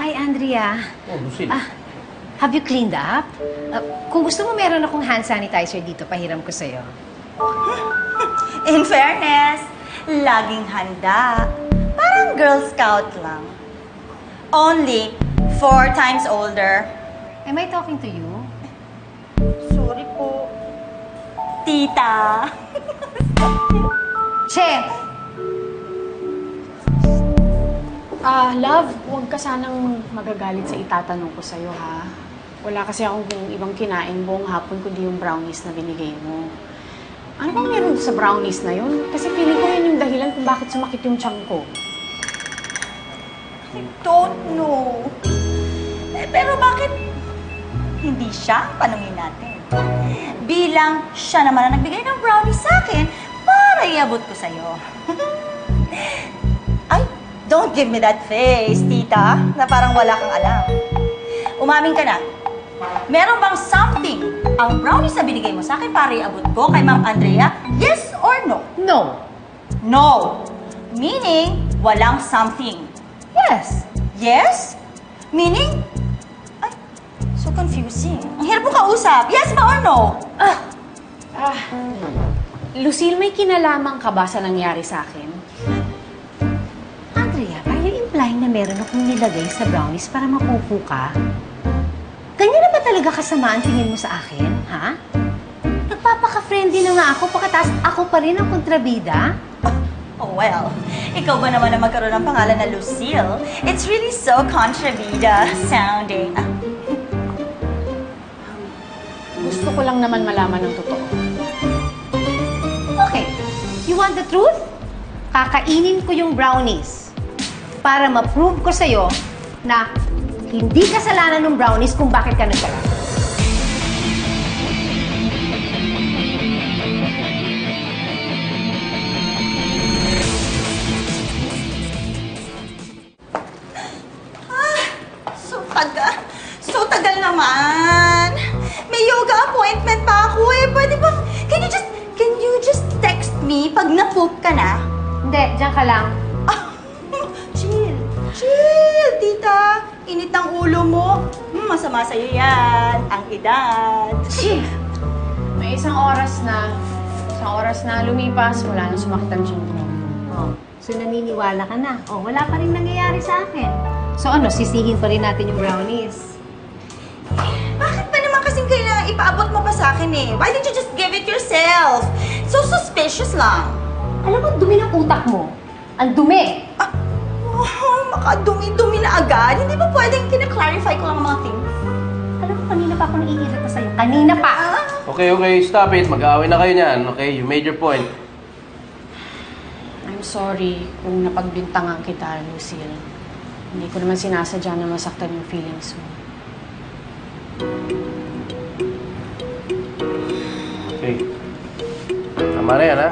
Hi, Andrea. Oh, Lucille. Have you cleaned up? Kung gusto mo, meron akong hand sanitizer dito. Pahiram ko sa'yo. In fairness, laging handa. Parang Girl Scout lang. Only 4 times older. Am I talking to you? Sorry po. Tita. Che! Love, huwag ka sanang magagalit sa itatanong ko sa'yo, ha? Wala kasi akong ibang kinain buong hapon kundi yung brownies na binigay mo. Ano bang meron sa brownies na yun? Kasi feeling ko yun yung dahilan kung bakit sumakit yung tiyan ko. I don't know. Pero bakit hindi siya ang tanungin natin? Bilang siya naman ang nagbigay ng brownies sa akin para iabot ko sa'yo. Ay, don't give me that face, tita, na parang wala kang alam. Umamin ka na. Meron bang something ang brownies na binigay mo sa akin para iabot ko kay Ma'am Andrea? Yes or no? No. No. Meaning, walang something. Yes. Yes? Meaning? Ay, so confusing. Ang hirap mo kausap. Yes ba or no? Lucille, may kinalaman ka ba sa nangyari sa akin? Andrea, are you implying na meron akong nilagay sa brownies para mapupo ka? Ganyan na ba talaga kasama ang tingin mo sa akin, ha? Nagpapaka-friendly na nga ako, pagkatapos ako pa rin ang kontrabida? Oh, well, ikaw ba naman na magkaroon ng pangalan na Lucille? It's really so contrabida sounding. Gusto ko lang naman malaman ng totoo. Okay, you want the truth? Kakainin ko yung brownies para ma-prove ko sa'yo na hindi kasalanan ng brownies kung bakit ka nagkaroon. So tagal naman. May yoga appointment pa ako eh. Pwede ba? Can you just text me pag na-poop ka na? Hindi, diyan ka lang. Chill. Chill, tita. Init ang ulo mo. Masama sa'yo yan. Ang edad. Chill. May isang oras na lumipas, wala nang sumakit ang tiyan ko. Oh, so naniniwala ka na. Oh, wala pa rin nangyayari sa akin. So ano, sisihin pa rin natin yung brownies. Bakit ba naman kasing kailangan ipaabot mo pa sa akin eh? Why didn't you just give it yourself? So suspicious lang. Alam mo, dumi ng utak mo. Ang dumi. Makadumi-dumi na agad. Hindi ba pwedeng kina-clarify ko lang ang mga things? Alam mo, kanina pa ako naiirita sa'yo. Kanina pa! Okay, stop it. Mag-aaway na kayo niyan. Okay, you made your point. I'm sorry kung napagbintangan kita, Lucille. Hindi ko naman sinasadya na masaktan yung feelings mo. Okay. Tama na yan, ha?